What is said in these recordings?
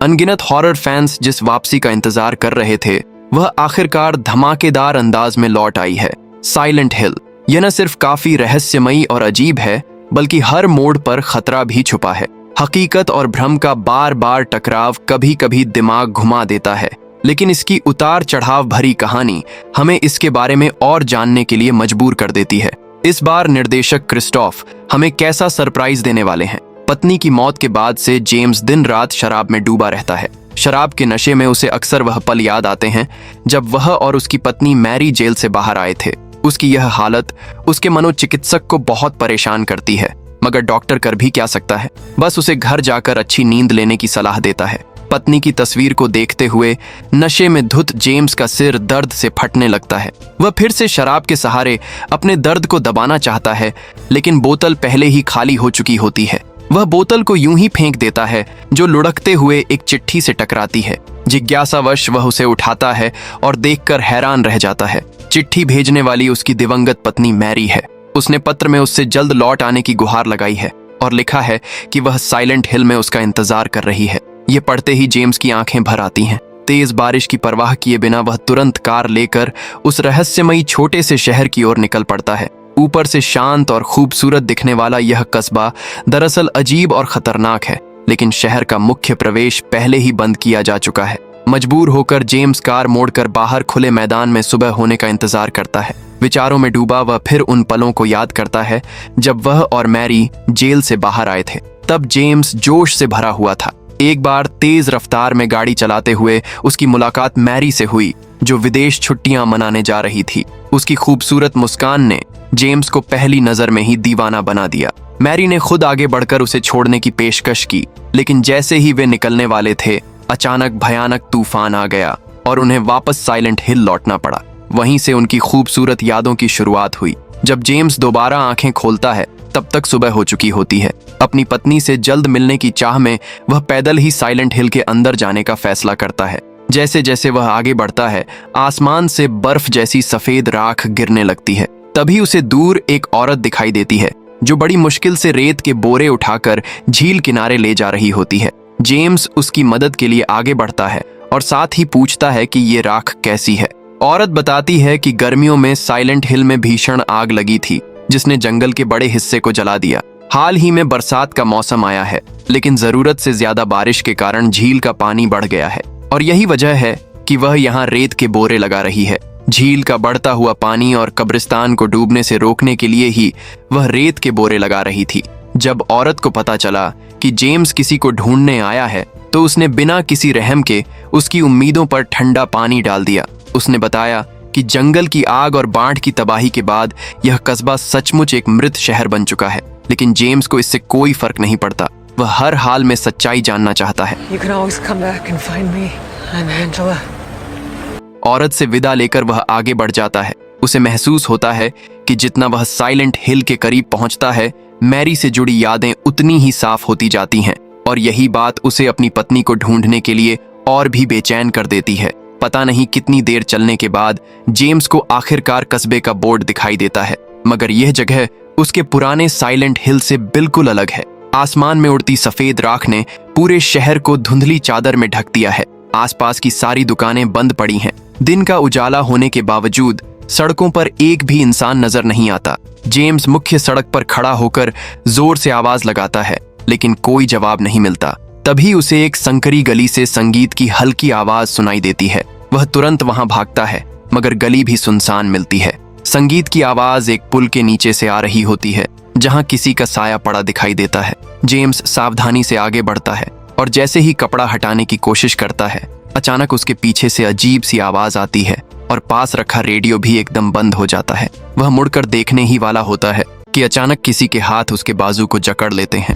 अनगिनत horror fans जिस वापसी का इंतजार कर रहे थे, वह आखिरकार धमाकेदार अंदाज में लौट आई है। साइलेंट हिल यह न सिर्फ काफी रहस्यमयी और अजीब है, बल्कि हर मोड़ पर खतरा भी छुपा है। हकीकत और भ्रम का बार बार टकराव कभी कभी दिमाग घुमा देता है, लेकिन इसकी उतार चढ़ाव भरी कहानी हमें इसके बारे में और जानने के लिए मजबूर कर देती है। इस बार निर्देशक क्रिस्टोफ हमें कैसा सरप्राइज देने वाले हैं। पत्नी की मौत के बाद से जेम्स दिन रात शराब में डूबा रहता है। शराब के नशे में उसे अक्सर वह पल याद आते हैं जब वह और उसकी पत्नी मैरी जेल से बाहर आए थे। उसकी यह हालत उसके मनोचिकित्सक को बहुत परेशान करती है, मगर डॉक्टर कर भी क्या सकता है, बस उसे घर जाकर अच्छी नींद लेने की सलाह देता है। पत्नी की तस्वीर को देखते हुए नशे में धुत जेम्स का सिर दर्द से फटने लगता है। वह फिर से शराब के सहारे अपने दर्द को दबाना चाहता है, लेकिन बोतल पहले ही खाली हो चुकी होती है। वह बोतल को यूं ही फेंक देता है जो लुढ़कते हुए एक चिट्ठी से टकराती है। जिज्ञासावश वह उसे उठाता है और देखकर हैरान रह जाता है। चिट्ठी भेजने वाली उसकी दिवंगत पत्नी मैरी है। उसने पत्र में उससे जल्द लौट आने की गुहार लगाई है और लिखा है कि वह साइलेंट हिल में उसका इंतजार कर रही है। ये पढ़ते ही जेम्स की आंखें भर आती हैं। तेज बारिश की परवाह किए बिना वह तुरंत कार लेकर उस रहस्यमयी छोटे से शहर की ओर निकल पड़ता है। ऊपर से शांत और खूबसूरत दिखने वाला यह कस्बा दरअसल अजीब और खतरनाक है, लेकिन शहर का मुख्य प्रवेश पहले ही बंद किया जा चुका है। मजबूर होकर जेम्स कार मोड़कर बाहर खुले मैदान में सुबह होने का इंतजार करता है। विचारों में डूबा वह फिर उन पलों को याद करता है जब वह और मैरी जेल से बाहर आए थे। तब जेम्स जोश से भरा हुआ था। एक बार तेज रफ्तार में गाड़ी चलाते हुए उसकी मुलाकात मैरी से हुई, जो विदेश छुट्टियां मनाने जा रही थी। उसकी खूबसूरत मुस्कान ने जेम्स को पहली नजर में ही दीवाना बना दिया। मैरी ने खुद आगे बढ़कर उसे छोड़ने की पेशकश की, लेकिन जैसे ही वे निकलने वाले थे, अचानक भयानक तूफान आ गया और उन्हें वापस साइलेंट हिल लौटना पड़ा। वहीं से उनकी खूबसूरत यादों की शुरुआत हुई। जब जेम्स दोबारा आंखें खोलता है, तब तक सुबह हो चुकी होती है। अपनी पत्नी से जल्द मिलने की चाह में वह पैदल ही साइलेंट हिल के अंदर जाने का फैसला करता है। जैसे जैसे वह आगे बढ़ता है, आसमान से बर्फ जैसी सफेद राख गिरने लगती है। तभी उसे दूर एक औरत दिखाई देती है, जो बड़ी मुश्किल से रेत के बोरे उठाकर झील किनारे ले जा रही होती है। जेम्स उसकी मदद के लिए आगे बढ़ता है और साथ ही पूछता है कि ये राख कैसी है। औरत बताती है कि गर्मियों में साइलेंट हिल में भीषण आग लगी थी, जिसने जंगल के बड़े हिस्से को जला दिया। हाल ही में बरसात का मौसम आया है, लेकिन जरूरत से ज्यादा बारिश के कारण झील का पानी बढ़ गया है और यही वजह है कि वह यहाँ रेत के बोरे लगा रही है। झील का बढ़ता हुआ पानी और कब्रिस्तान को डूबने से रोकने के लिए ही वह रेत के बोरे लगा रही थी। जब औरत को पता चला कि जेम्स किसी को ढूंढने आया है, तो उसने बिना किसी रहम के उसकी उम्मीदों पर ठंडा पानी डाल दिया। उसने बताया कि जंगल की आग और बाढ़ की तबाही के बाद यह कस्बा सचमुच एक मृत शहर बन चुका है, लेकिन जेम्स को इससे कोई फर्क नहीं पड़ता। वह हर हाल में सच्चाई जानना चाहता है। You can always come back and find me. I'm Angela. औरत से विदा लेकर वह आगे बढ़ जाता है। उसे महसूस होता है कि जितना वह साइलेंट हिल के करीब पहुंचता है, मैरी से जुड़ी यादें उतनी ही साफ होती जाती हैं और यही बात उसे अपनी पत्नी को ढूंढने के लिए और भी बेचैन कर देती है। पता नहीं कितनी देर चलने के बाद जेम्स को आखिरकार कस्बे का बोर्ड दिखाई देता है, मगर यह जगह उसके पुराने साइलेंट हिल से बिल्कुल अलग है। आसमान में उड़ती सफेद राख ने पूरे शहर को धुंधली चादर में ढक दिया है। आसपास की सारी दुकानें बंद पड़ी हैं। दिन का उजाला होने के बावजूद सड़कों पर एक भी इंसान नजर नहीं आता। जेम्स मुख्य सड़क पर खड़ा होकर जोर से आवाज लगाता है, लेकिन कोई जवाब नहीं मिलता। तभी उसे एक संकरी गली से संगीत की हल्की आवाज सुनाई देती है। वह तुरंत वहां भागता है, मगर गली भी सुनसान मिलती है। संगीत की आवाज एक पुल के नीचे से आ रही होती है, जहां किसी का साया पड़ा दिखाई देता है। जेम्स सावधानी से आगे बढ़ता है और जैसे ही कपड़ा हटाने की कोशिश करता है, अचानक उसके पीछे से अजीब सी आवाज आती है और पास रखा रेडियो भी एकदम बंद हो जाता है। वह मुड़कर देखने ही वाला होता है कि अचानक किसी के हाथ उसके बाजू को जकड़ लेते हैं।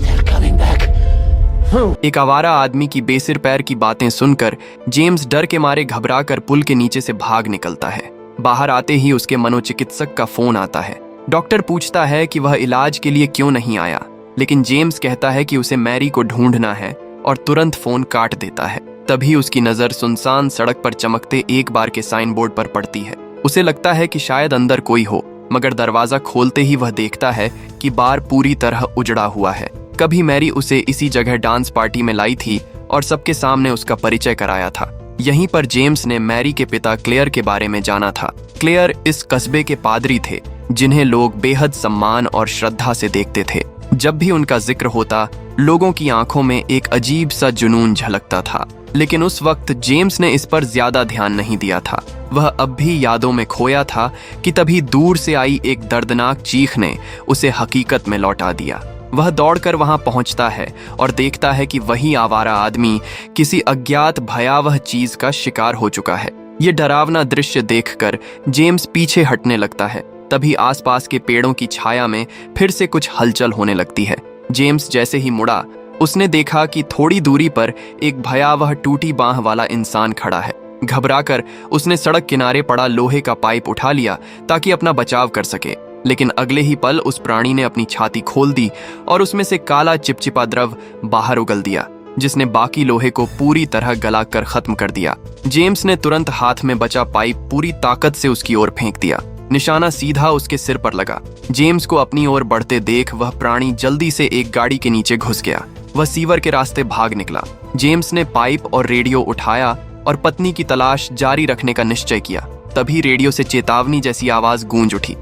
एक आवारा आदमी की बेसिर पैर की बातें सुनकर जेम्स डर के मारे घबराकर पुल के नीचे से भाग निकलता है। बाहर आते ही उसके मनोचिकित्सक का फोन आता है। डॉक्टर पूछता है कि वह इलाज के लिए क्यों नहीं आया, लेकिन जेम्स कहता है कि उसे मैरी को ढूंढना है और तुरंत फोन काट देता है। तभी उसकी नजर सुनसान सड़क पर चमकते एक बार के साइन बोर्ड पर पड़ती है। उसे लगता है कि शायद अंदर कोई हो, मगर दरवाजा खोलते ही वह देखता है कि बार पूरी तरह उजड़ा हुआ है। कभी मैरी उसे इसी जगह डांस पार्टी में लाई थी और सबके सामने उसका परिचय कराया था। यहीं पर जेम्स ने मैरी के पिता क्लेयर के बारे में जाना था। क्लेयर इस कस्बे के पादरी थे जिन्हें लोग बेहद सम्मान और श्रद्धा से देखते थे। जब भी उनका जिक्र होता, लोगों की आंखों में एक अजीब सा जुनून झलकता था। लेकिन उस वक्त जेम्स ने इस पर ज्यादा ध्यान नहीं दिया था। वह अब भी यादों में खोया था कि तभी दूर से आई एक दर्दनाक चीख ने उसे हकीकत में लौटा दिया। वह दौड़कर वहां पहुंचता है और देखता है कि वही आवारा आदमी किसी अज्ञात भयावह चीज का शिकार हो चुका है। ये डरावना दृश्य देखकर जेम्स पीछे हटने लगता है। तभी आसपास के पेड़ों की छाया में फिर से कुछ हलचल होने लगती है। जेम्स जैसे ही मुड़ा, उसने देखा कि थोड़ी दूरी पर एक भयावह टूटी बांह वाला इंसान खड़ा है। घबराकर उसने सड़क किनारे पड़ा लोहे का पाइप उठा लिया ताकि अपना बचाव कर सके। लेकिन अगले ही पल उस प्राणी ने अपनी छाती खोल दी और उसमें से काला चिपचिपा द्रव बाहर उगल दिया, जिसने बाकी लोहे को पूरी तरह गलाकर खत्म कर दिया। जेम्स ने तुरंत हाथ में बचा पाइप पूरी ताकत से उसकी ओर फेंक दिया। निशाना सीधा उसके सिर पर लगा। जेम्स को अपनी ओर बढ़ते देख वह प्राणी जल्दी से एक गाड़ी के नीचे घुस गया। वह सीवर के रास्ते भाग निकला। जेम्स ने पाइप और रेडियो उठाया और पत्नी की तलाश जारी रखने का निश्चय किया। तभी रेडियो से चेतावनी जैसी आवाज गूंज उठी।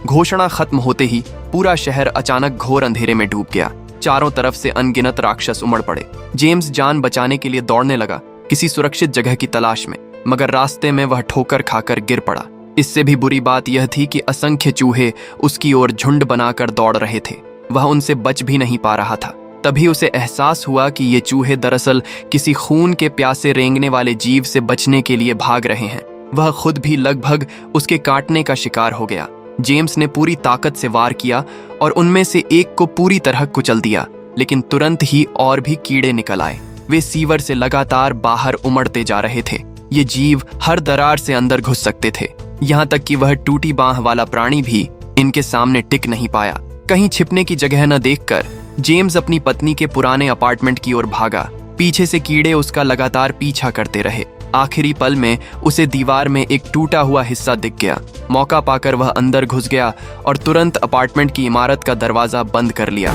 घोषणा खत्म होते ही पूरा शहर अचानक घोर अंधेरे में डूब गया। चारों तरफ से अनगिनत राक्षस उमड़ पड़े। जेम्स जान बचाने के लिए दौड़ने लगा, किसी सुरक्षित जगह की तलाश में, मगर रास्ते में वह ठोकर खाकर गिर पड़ा। इससे भी बुरी बात यह थी कि असंख्य चूहे उसकी ओर झुंड बनाकर दौड़ रहे थे। वह उनसे बच भी नहीं पा रहा था। तभी उसे एहसास हुआ कि ये चूहे दरअसल किसी खून के प्यासे रेंगने वाले जीव से बचने के लिए भाग रहे हैं। वह खुद भी लगभग उसके काटने का शिकार हो गया। जेम्स ने पूरी ताकत से वार किया और उनमें से एक को पूरी तरह कुचल दिया, लेकिन तुरंत ही और भी कीड़े निकल आए। वे सीवर से लगातार बाहर उमड़ते जा रहे थे। ये जीव हर दरार से अंदर घुस सकते थे, यहाँ तक कि वह टूटी बांह वाला प्राणी भी इनके सामने टिक नहीं पाया। कहीं छिपने की जगह न देखकर जेम्स अपनी पत्नी के पुराने अपार्टमेंट की ओर भागा। पीछे से कीड़े उसका लगातार पीछा करते रहे। आखिरी पल में उसे दीवार में एक टूटा हुआ हिस्सा दिख गया। मौका पाकर वह अंदर घुस गया और तुरंत अपार्टमेंट की इमारत का दरवाजा बंद कर लिया।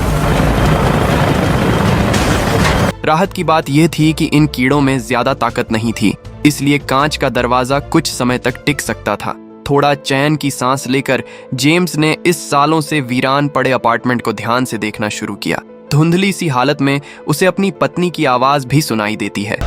राहत की बात यह थी कि इन कीड़ों में ज्यादा ताकत नहीं थी, इसलिए कांच का दरवाजा कुछ समय तक टिक सकता था। थोड़ा चैन की सांस लेकर जेम्स ने इस सालों से वीरान पड़े अपार्टमेंट को ध्यान से देखना शुरू किया। धुंधली सी हालत में उसे अपनी पत्नी की आवाज भी सुनाई देती है।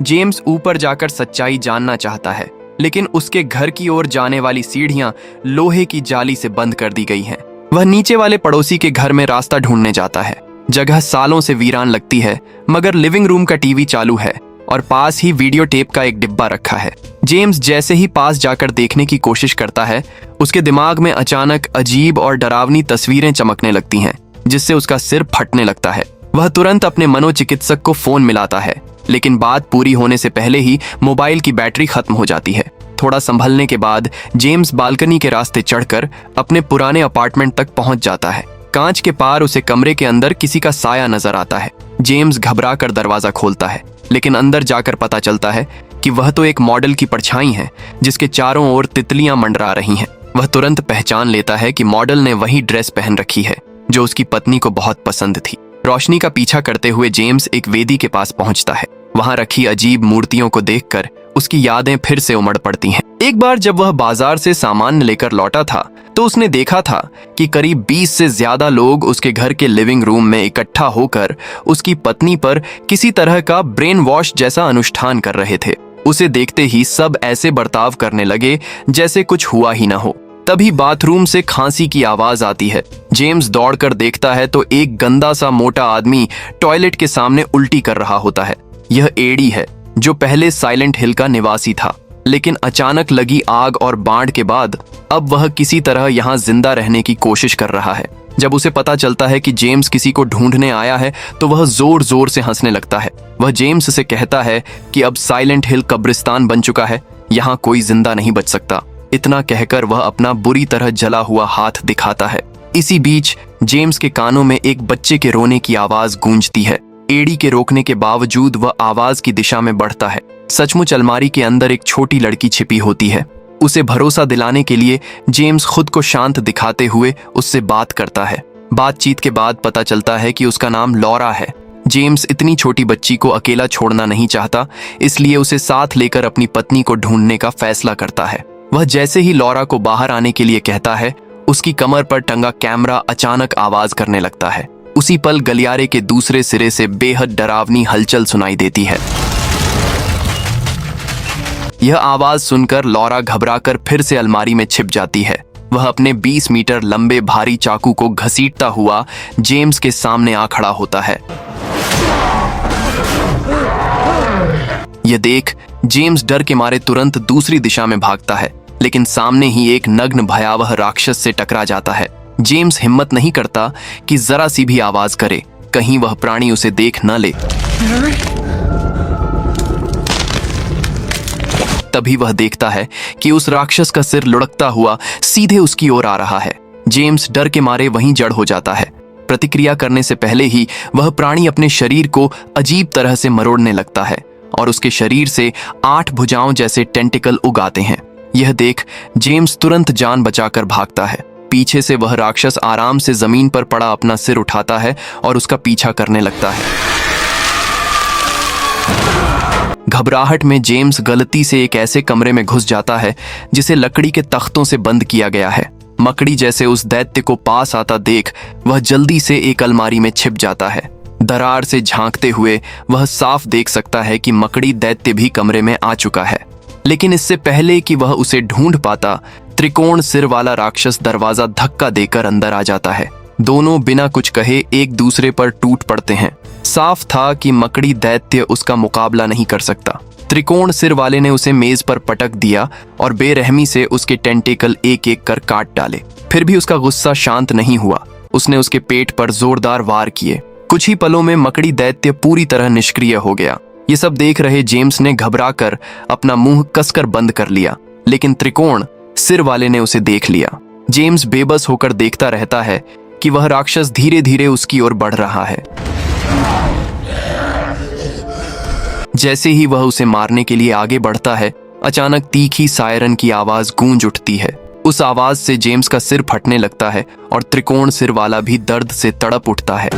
जेम्स ऊपर जाकर सच्चाई जानना चाहता है, लेकिन उसके घर की ओर जाने वाली सीढ़ियां लोहे की जाली से बंद कर दी गई हैं। वह नीचे वाले पड़ोसी के घर में रास्ता ढूंढने जाता है। जगह सालों से वीरान लगती है, मगर लिविंग रूम का टीवी चालू है और पास ही वीडियो टेप का एक डिब्बा रखा है। जेम्स जैसे ही पास जाकर देखने की कोशिश करता है, उसके दिमाग में अचानक अजीब और डरावनी तस्वीरें चमकने लगती हैं, जिससे उसका सिर फटने लगता है। वह तुरंत अपने मनोचिकित्सक को फोन मिलाता है, लेकिन बात पूरी होने से पहले ही मोबाइल की बैटरी खत्म हो जाती है। थोड़ा संभलने के बाद जेम्स बालकनी के रास्ते चढ़कर अपने पुराने अपार्टमेंट तक पहुंच जाता है। कांच के पार उसे कमरे के अंदर किसी का साया नजर आता है। जेम्स घबरा कर दरवाजा खोलता है, लेकिन अंदर जाकर पता चलता है कि वह तो एक मॉडल की परछाई है जिसके चारों ओर तितलियां मंडरा रही हैं। वह तुरंत पहचान लेता है कि मॉडल ने वही ड्रेस पहन रखी है जो उसकी पत्नी को बहुत पसंद थी। रोशनी का पीछा करते हुए जेम्स एक वेदी के पास पहुंचता है। वहां रखी अजीब मूर्तियों को देखकर उसकी यादें फिर से उमड़ पड़ती हैं। एक बार जब वह बाजार से सामान लेकर लौटा था, तो उसने देखा था कि करीब 20 से ज्यादा लोग उसके घर के लिविंग रूम में इकट्ठा होकर उसकी पत्नी पर किसी तरह का ब्रेन वॉश जैसा अनुष्ठान कर रहे थे। उसे देखते ही सब ऐसे बर्ताव करने लगे जैसे कुछ हुआ ही ना हो। तभी बाथरूम से खांसी की आवाज आती है। जेम्स दौड़कर देखता है तो एक गंदा सा मोटा आदमी टॉयलेट के सामने उल्टी कर रहा होता है। यह एडी है जो पहले साइलेंट हिल का निवासी था, लेकिन अचानक लगी आग और बाढ़ के बाद अब वह किसी तरह यहाँ जिंदा रहने की कोशिश कर रहा है। जब उसे पता चलता है कि जेम्स किसी को ढूंढने आया है, तो वह जोर जोर से हंसने लगता है। वह जेम्स से कहता है कि अब साइलेंट हिल कब्रिस्तान बन चुका है, यहाँ कोई जिंदा नहीं बच सकता। इतना कहकर वह अपना बुरी तरह जला हुआ हाथ दिखाता है। इसी बीच जेम्स के कानों में एक बच्चे के रोने की आवाज गूंजती है। एडी के रोकने के बावजूद वह आवाज की दिशा में बढ़ता है। सचमुच अलमारी के अंदर एक छोटी लड़की छिपी होती है। उसे भरोसा दिलाने के लिए जेम्स खुद को शांत दिखाते हुए उससे बात करता है। बातचीत के बाद पता चलता है कि उसका नाम लॉरा है। जेम्स इतनी छोटी बच्ची को अकेला छोड़ना नहीं चाहता, इसलिए उसे साथ लेकर अपनी पत्नी को ढूंढने का फैसला करता है। वह जैसे ही लॉरा को बाहर आने के लिए कहता है, उसकी कमर पर टंगा कैमरा अचानक आवाज करने लगता है। उसी पल गलियारे के दूसरे सिरे से बेहद डरावनी हलचल सुनाई देती है। यह आवाज सुनकर लॉरा घबराकर फिर से अलमारी में छिप जाती है। वह अपने 20 मीटर लंबे भारी चाकू को घसीटता हुआ जेम्स के सामने आ खड़ा होता है। यह देख जेम्स डर के मारे तुरंत दूसरी दिशा में भागता है, लेकिन सामने ही एक नग्न भयावह राक्षस से टकरा जाता है। जेम्स हिम्मत नहीं करता कि जरा सी भी आवाज करे, कहीं वह प्राणी उसे देख न ले। तभी वह देखता है कि उस राक्षस का सिर लुढ़कता हुआ सीधे उसकी ओर आ रहा है। जेम्स डर के मारे वहीं जड़ हो जाता है। प्रतिक्रिया करने से पहले ही वह प्राणी अपने शरीर को अजीब तरह से मरोड़ने लगता है और उसके शरीर से 8 भुजाओं जैसे टेंटिकल उगाते हैं। यह देख जेम्स तुरंत जान बचाकर भागता है। पीछे से वह राक्षस आराम से जमीन पर पड़ा अपना सिर उठाता है और उसका पीछा करने लगता है। घबराहट में जेम्स गलती से एक ऐसे कमरे में घुस जाता है जिसे लकड़ी के तख्तों से बंद किया गया है। मकड़ी जैसे उस दैत्य को पास आता देख वह जल्दी से एक अलमारी में छिप जाता है। दरार से झांकते हुए वह साफ देख सकता है कि मकड़ी दैत्य भी कमरे में आ चुका है। लेकिन इससे पहले कि वह उसे ढूंढ पाता, त्रिकोण सिर वाला राक्षस दरवाजा धक्का देकर अंदर आ जाता है। दोनों बिना कुछ कहे एक दूसरे पर टूट पड़ते हैं। साफ था कि मकड़ी दैत्य उसका मुकाबला नहीं कर सकता। त्रिकोण सिर वाले ने उसे मेज पर पटक दिया और बेरहमी से उसके टेंटिकल एक एक कर काट डाले। फिर भी उसका गुस्सा शांत नहीं हुआ। उसने उसके पेट पर जोरदार वार किए। कुछ ही पलों में मकड़ी दैत्य पूरी तरह निष्क्रिय हो गया। ये सब देख रहे जेम्स ने घबराकर अपना मुंह कसकर बंद कर लिया, लेकिन त्रिकोण सिर वाले ने उसे देख लिया। जेम्स बेबस होकर देखता रहता है कि वह राक्षस धीरे धीरे उसकी ओर बढ़ रहा है। जैसे ही वह उसे मारने के लिए आगे बढ़ता है, अचानक तीखी सायरन की आवाज गूंज उठती है। उस आवाज से जेम्स का सिर फटने लगता है और त्रिकोण सिर वाला भी दर्द से तड़प उठता है।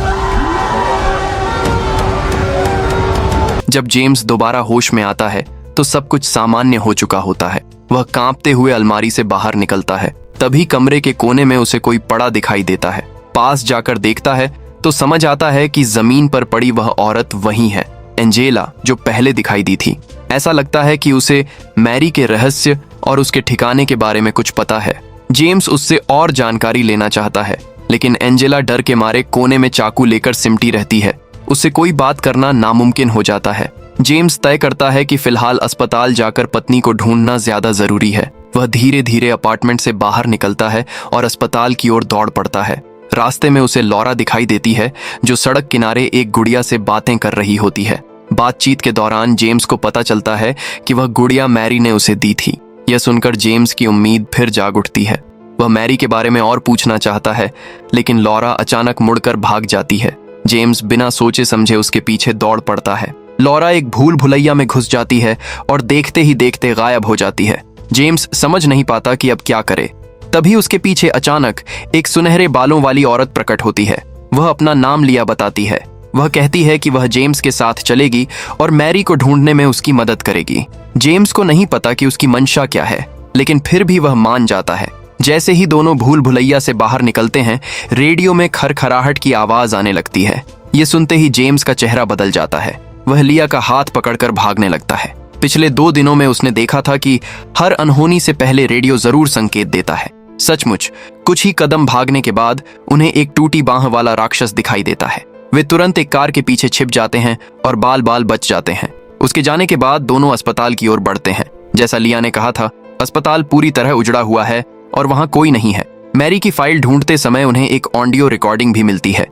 जब जेम्स दोबारा होश में आता है तो सब कुछ सामान्य हो चुका होता है। वह कांपते हुए अलमारी से बाहर निकलता है। तभी कमरे के कोने में उसे कोई पड़ा दिखाई देता है। पास जाकर देखता है तो समझ आता है कि जमीन पर पड़ी वह औरत वही है, एंजेला, जो पहले दिखाई दी थी। ऐसा लगता है कि उसे मैरी के रहस्य और उसके ठिकाने के बारे में कुछ पता है। जेम्स उससे और जानकारी लेना चाहता है, लेकिन एंजेला डर के मारे कोने में चाकू लेकर सिमटी रहती है। उससे कोई बात करना नामुमकिन हो जाता है। जेम्स तय करता है कि फिलहाल अस्पताल जाकर पत्नी को ढूंढना ज्यादा जरूरी है। वह धीरे धीरे अपार्टमेंट से बाहर निकलता है और अस्पताल की ओर दौड़ पड़ता है। रास्ते में उसे लॉरा दिखाई देती है, जो सड़क किनारे एक गुड़िया से बातें कर रही होती है। बातचीत के दौरान जेम्स को पता चलता है कि वह गुड़िया मैरी ने उसे दी थी। यह सुनकर जेम्स की उम्मीद फिर जाग उठती है। वह मैरी के बारे में और पूछना चाहता है, लेकिन लॉरा अचानक मुड़कर भाग जाती है। जेम्स बिना सोचे समझे उसके पीछे दौड़ पड़ता है। लॉरा एक भूल भुलैया में घुस जाती है और देखते ही देखते गायब हो जाती है। जेम्स समझ नहीं पाता कि अब क्या करे। तभी उसके पीछे अचानक एक सुनहरे बालों वाली औरत प्रकट होती है। वह अपना नाम लिया बताती है। वह कहती है कि वह जेम्स के साथ चलेगी और मैरी को ढूंढने में उसकी मदद करेगी। जेम्स को नहीं पता कि उसकी मंशा क्या है, लेकिन फिर भी वह मान जाता है। जैसे ही दोनों भूल भुलैया से बाहर निकलते हैं, रेडियो में खरखराहट की आवाज आने लगती है। ये सुनते ही जेम्स का चेहरा बदल जाता है। वह लिया का हाथ पकड़कर भागने लगता है। पिछले 2 दिनों में उसने देखा था कि हर अनहोनी से पहले रेडियो जरूर संकेत देता है। सचमुच कुछ ही कदम भागने के बाद उन्हें एक टूटी बांह वाला राक्षस दिखाई देता है। वे तुरंत एक कार के पीछे छिप जाते हैं और बाल बाल बच जाते हैं। उसके जाने के बाद दोनों अस्पताल की ओर बढ़ते हैं। जैसा लिया ने कहा था, अस्पताल पूरी तरह उजड़ा हुआ है और वहां कोई नहीं है। मैरी की फाइल ढूंढते समय उन्हें एक ऑडियो रिकॉर्डिंग भी मिलती है।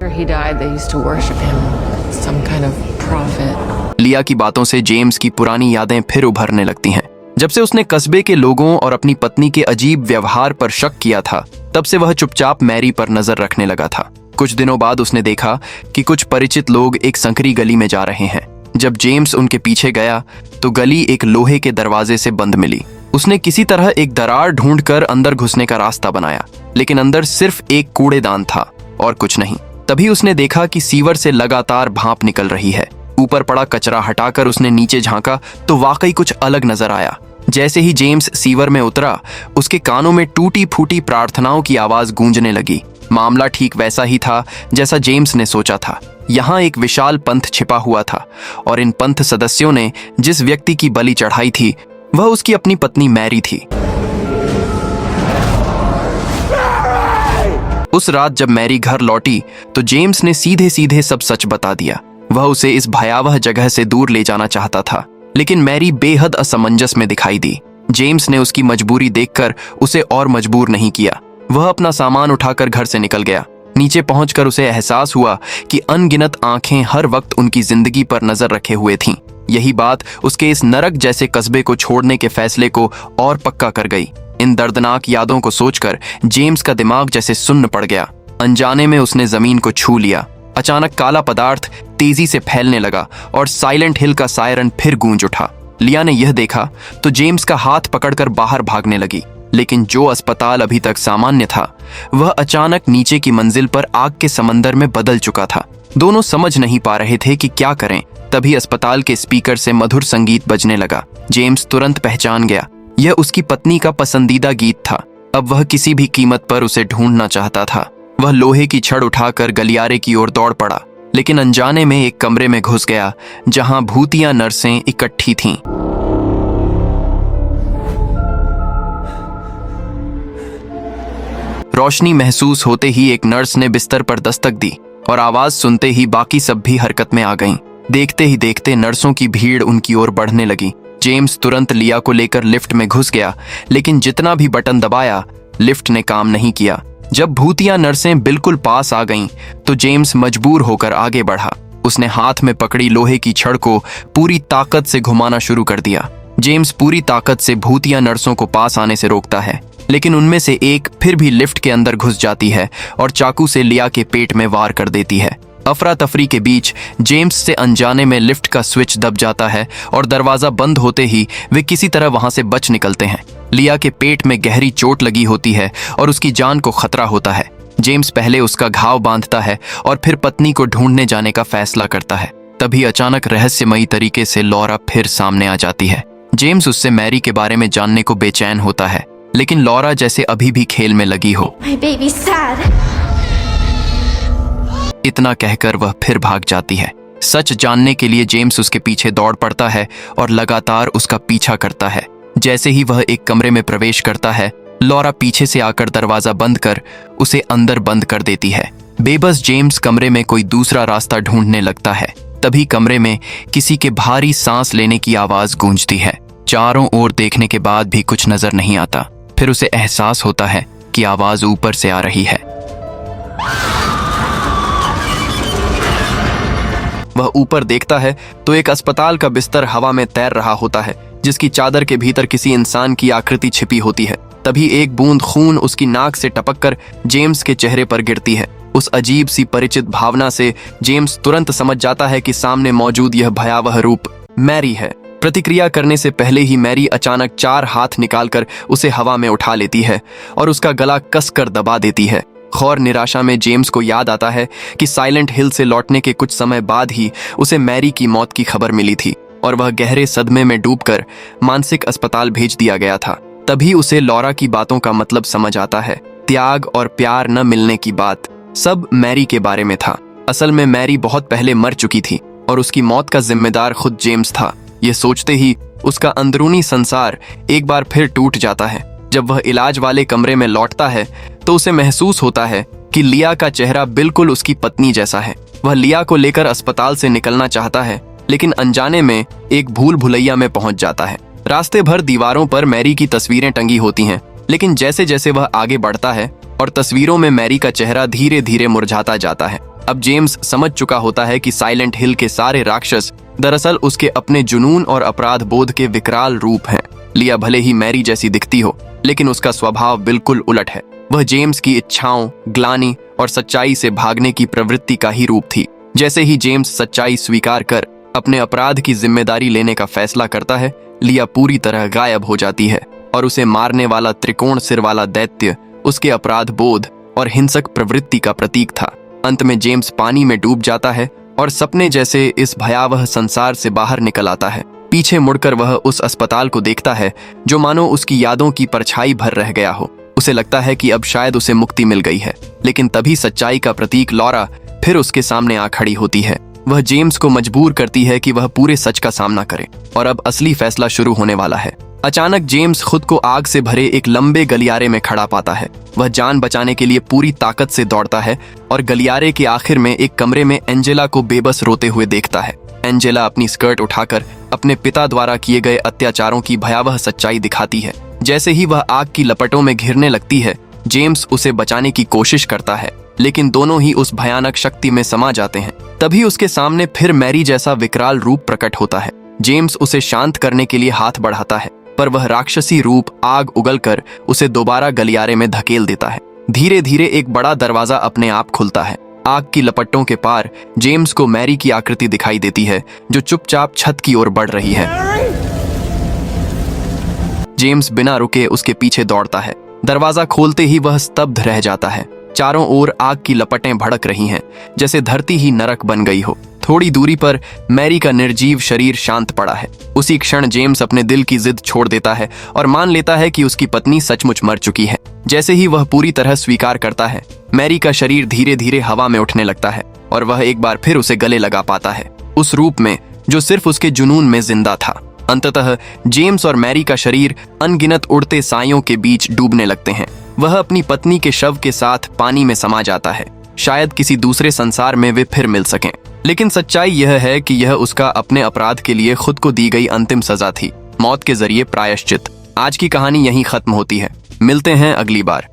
लिया की बातों से जेम्स की पुरानी यादें फिर उभरने लगती हैं। जब से उसने कस्बे के लोगों और अपनी पत्नी के अजीब व्यवहार पर शक किया था, तब से वह चुपचाप मैरी पर नजर रखने लगा था। कुछ दिनों बाद उसने देखा कि कुछ परिचित लोग एक संकरी गली में जा रहे हैं। जब जेम्स उनके पीछे गया तो गली एक लोहे के दरवाजे से बंद मिली। उसने किसी तरह एक दरार ढूंढकर अंदर घुसने का रास्ता बनाया, लेकिन अंदर सिर्फ एक कूड़ेदान था और कुछ नहीं। तभी उसने देखा कि सीवर से लगातार भाप निकल रही है। ऊपर पड़ा कचरा हटाकर उसने नीचे झांका तो वाकई कुछ अलग नजर आया। जैसे ही जेम्स सीवर में उतरा, उसके कानों में टूटी फूटी प्रार्थनाओं की आवाज गूंजने लगी। मामला ठीक वैसा ही था जैसा जेम्स ने सोचा था। यहाँ एक विशाल पंथ छिपा हुआ था और इन पंथ सदस्यों ने जिस व्यक्ति की बलि चढ़ाई थी वह उसकी अपनी पत्नी मैरी थी। उस रात जब मैरी घर लौटी तो जेम्स ने सीधे सीधे सब सच बता दिया। वह उसे इस भयावह जगह से दूर ले जाना चाहता था, लेकिन मैरी बेहद असमंजस में दिखाई दी। जेम्स ने उसकी मजबूरी देखकर उसे और मजबूर नहीं किया। वह अपना सामान उठाकर घर से निकल गया। नीचे पहुंचकर उसे एहसास हुआ कि अनगिनत आंखें हर वक्त उनकी जिंदगी पर नजर रखे हुए थीं। यही बात उसके इस नरक जैसे कस्बे को छोड़ने के फैसले को और पक्का कर गई। इन दर्दनाक यादों को सोचकर जेम्स का दिमाग जैसे सुन्न पड़ गया। अनजाने में उसने जमीन को छू लिया। अचानक काला पदार्थ तेजी से फैलने लगा और साइलेंट हिल का सायरन फिर गूंज उठा। लिया ने यह देखा तो जेम्स का हाथ पकड़कर बाहर भागने लगी, लेकिन जो अस्पताल अभी तक सामान्य था वह अचानक नीचे की मंजिल पर आग के समंदर में बदल चुका था। दोनों समझ नहीं पा रहे थे कि क्या करें। तभी अस्पताल के स्पीकर से मधुर संगीत बजने लगा। जेम्स तुरंत पहचान गया, यह उसकी पत्नी का पसंदीदा गीत था। अब वह किसी भी कीमत पर उसे ढूंढना चाहता था। वह लोहे की छड़ उठाकर गलियारे की ओर दौड़ पड़ा, लेकिन अनजाने में एक कमरे में घुस गया जहां भूतिया नर्सें इकट्ठी थीं। रोशनी महसूस होते ही एक नर्स ने बिस्तर पर दस्तक दी और आवाज सुनते ही बाकी सब भी हरकत में आ गईं। देखते ही देखते नर्सों की भीड़ उनकी ओर बढ़ने लगी। जेम्स तुरंत लिया को लेकर लिफ्ट में घुस गया, लेकिन जितना भी बटन दबाया लिफ्ट ने काम नहीं किया। जब भूतिया नर्सें बिल्कुल पास आ गईं, तो जेम्स मजबूर होकर आगे बढ़ा। उसने हाथ में पकड़ी लोहे की छड़ को पूरी ताकत से घुमाना शुरू कर दिया। जेम्स पूरी ताकत से भूतिया नर्सों को पास आने से रोकता है, लेकिन उनमें से एक फिर भी लिफ्ट के अंदर घुस जाती है और चाकू से लिया के पेट में वार कर देती है। अफरा तफरी के बीच जेम्स से अनजाने में लिफ्ट का स्विच दब जाता है और दरवाजा बंद होते ही वे किसी तरह वहां से बच निकलते हैं। लिया के पेट में गहरी चोट लगी होती है और उसकी जान को खतरा होता है। जेम्स पहले उसका घाव बांधता है और फिर पत्नी को ढूंढने जाने का फैसला करता है। तभी अचानक रहस्यमयी तरीके से लॉरा फिर सामने आ जाती है। जेम्स उससे मैरी के बारे में जानने को बेचैन होता है, लेकिन लॉरा जैसे अभी भी खेल में लगी हो। My baby's sad. इतना कहकर वह फिर भाग जाती है। सच जानने के लिए जेम्स उसके पीछे दौड़ पड़ता है और लगातार उसका पीछा करता है। जैसे ही वह एक कमरे में प्रवेश करता है, लॉरा पीछे से आकर दरवाजा बंद कर उसे अंदर बंद कर देती है। बेबस जेम्स कमरे में कोई दूसरा रास्ता ढूंढने लगता है। तभी कमरे में किसी के भारी सांस लेने की आवाज गूंजती है। चारों ओर देखने के बाद भी कुछ नजर नहीं आता। फिर उसे एहसास होता है कि आवाज ऊपर से आ रही है। वह ऊपर देखता है तो एक अस्पताल का बिस्तर हवा में तैर रहा होता है, जिसकी चादर के भीतर किसी इंसान की आकृति छिपी होती है। तभी एक बूंद खून उसकी नाक से टपककर जेम्स के चेहरे पर गिरती है। उस अजीब सी परिचित भावना से जेम्स तुरंत समझ जाता है कि सामने मौजूद यह भयावह रूप मैरी है। प्रतिक्रिया करने से पहले ही मैरी अचानक 4 हाथ निकालकर उसे हवा में उठा लेती है और उसका गला कसकर दबा देती है। खौर निराशा में जेम्स को याद आता है कि साइलेंट हिल से लौटने के कुछ समय बाद ही उसे मैरी की मौत की खबर मिली थी और वह गहरे सदमे में डूबकर मानसिक अस्पताल भेज दिया गया था। तभी उसे लॉरा की बातों का मतलब समझ आता है। त्याग और प्यार न मिलने की बात सब मैरी के बारे में था। असल में मैरी बहुत पहले मर चुकी थी और उसकी मौत का जिम्मेदार खुद जेम्स था। यह सोचते ही उसका अंदरूनी संसार एक बार फिर टूट जाता है। जब वह इलाज वाले कमरे में लौटता है तो उसे महसूस होता है कि लिया का चेहरा बिल्कुल उसकी पत्नी जैसा है। वह लिया को लेकर अस्पताल से निकलना चाहता है, लेकिन अनजाने में एक भूल भुलैया में पहुंच जाता है। रास्ते भर दीवारों पर मैरी की तस्वीरें टंगी होती हैं, लेकिन जैसे जैसे वह आगे बढ़ता है और तस्वीरों में मैरी का चेहरा धीरे धीरे मुरझाता जाता है। अब जेम्स समझ चुका होता है कि साइलेंट हिल के सारे राक्षस दरअसल उसके अपने जुनून और अपराध बोध के विकराल रूप हैं। लिया भले ही मैरी जैसी दिखती हो, लेकिन उसका स्वभाव बिल्कुल उलट है। वह जेम्स की इच्छाओं, ग्लानि और सच्चाई से भागने की प्रवृत्ति का ही रूप थी। जैसे ही जेम्स सच्चाई स्वीकार कर अपने अपराध की जिम्मेदारी लेने का फैसला करता है। लिया पूरी तरह गायब हो जाती है और उसे मारने वाला त्रिकोण सिर वाला दैत्य उसके अपराध बोध और हिंसक प्रवृत्ति का प्रतीक था। अंत में जेम्स पानी में डूब जाता है और सपने जैसे इस भयावह संसार से बाहर निकल आता है। पीछे मुड़कर वह उस अस्पताल को देखता है जो मानो उसकी यादों की परछाई भर रह गया हो। उसे लगता है कि अब शायद उसे मुक्ति मिल गई है, लेकिन तभी सच्चाई का प्रतीक लॉरा फिर उसके सामने आ खड़ी होती है। वह जेम्स को मजबूर करती है कि वह पूरे सच का सामना करे और अब असली फैसला शुरू होने वाला है। अचानक जेम्स खुद को आग से भरे एक लंबे गलियारे में खड़ा पाता है। वह जान बचाने के लिए पूरी ताकत से दौड़ता है और गलियारे के आखिर में एक कमरे में एंजेला को बेबस रोते हुए देखता है। एंजेला अपनी स्कर्ट उठाकर अपने पिता द्वारा किए गए अत्याचारों की भयावह सच्चाई दिखाती है। जैसे ही वह आग की लपटों में घिरने लगती है, जेम्स उसे बचाने की कोशिश करता है, लेकिन दोनों ही उस भयानक शक्ति में समा जाते हैं। तभी उसके सामने फिर मैरी जैसा विकराल रूप प्रकट होता है। जेम्स उसे शांत करने के लिए हाथ बढ़ाता है, पर वह राक्षसी रूप आग उगलकर उसे दोबारा गलियारे में धकेल देता है। धीरे धीरे एक बड़ा दरवाजा अपने आप खुलता है। आग की लपटों के पार जेम्स को मैरी की आकृति दिखाई देती है, जो चुपचाप छत की ओर बढ़ रही है। जेम्स बिना रुके उसके पीछे दौड़ता है। दरवाजा खोलते ही वह स्तब्ध रह जाता है। चारों ओर आग की लपटें भड़क रही हैं, जैसे धरती ही नरक बन गई हो। थोड़ी दूरी पर मैरी का निर्जीव शरीर शांत पड़ा है। उसी क्षण जेम्स अपने दिल की जिद छोड़ देता है और मान लेता है कि उसकी पत्नी सचमुच मर चुकी है। जैसे ही वह पूरी तरह स्वीकार करता है, मैरी का शरीर धीरे धीरे हवा में उठने लगता है और वह एक बार फिर उसे गले लगा पाता है, उस रूप में जो सिर्फ उसके जुनून में जिंदा था। अंततः जेम्स और मैरी का शरीर अनगिनत उड़ते सायों के बीच डूबने लगते हैं। वह अपनी पत्नी के शव के साथ पानी में समा जाता है। शायद किसी दूसरे संसार में वे फिर मिल सकें, लेकिन सच्चाई यह है कि यह उसका अपने अपराध के लिए खुद को दी गई अंतिम सजा थी, मौत के जरिए प्रायश्चित। आज की कहानी यहीं खत्म होती है। मिलते हैं अगली बार।